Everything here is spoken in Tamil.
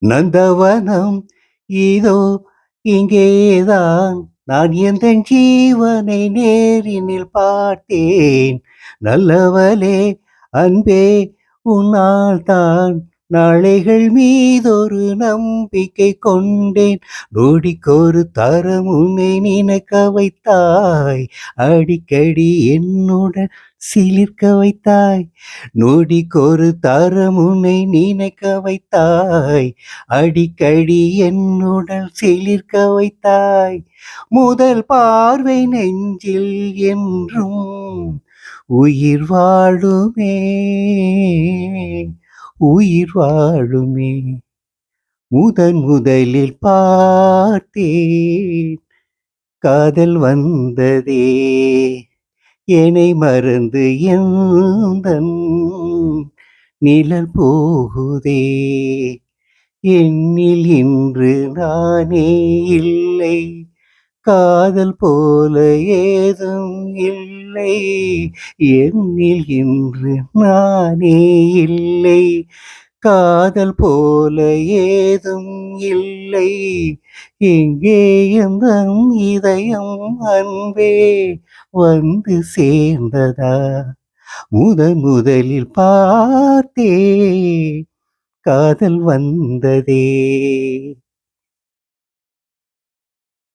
நந்தவனம் இதோ இங்கேதான் நான் எந்தன் ஜீவனை நேரினில் பார்த்தேன். நல்லவளே அன்பே உன்னால் தான் நாளைகள் மீதொரு நம்பிக்கை கொண்டேன். நொடிக்கொரு தரம் உன்னை நினைக்க வைத்தாய். அடிக்கடி என்னுடன் சிலிர்க்க வைத்தாய். நொடிக்கொரு தரம் உன்னை நினைக்க வைத்தாய். அடிக்கடி என்னுடன் சிலிர்க்க வைத்தாய். முதல் பார்வை நெஞ்சில் என்றும் உயிர் வாழுமே, உயிர் வாழுமே. முதன் முதலில் பார்த்தேன் காதல் வந்ததே, என்னை மறந்து எந்தன் நிழல் போகுதே. என்னில் இன்று நானே இல்லை, காதல் போல ஏதும் இல்லை. என்னில் இன்று நானே இல்லை, காதல் போல ஏதும் இல்லை. எங்கே எந்தன் இதயம் அன்பே வந்து சேர்ந்ததா? முதலில் பார்த்தேன் காதல் வந்ததே.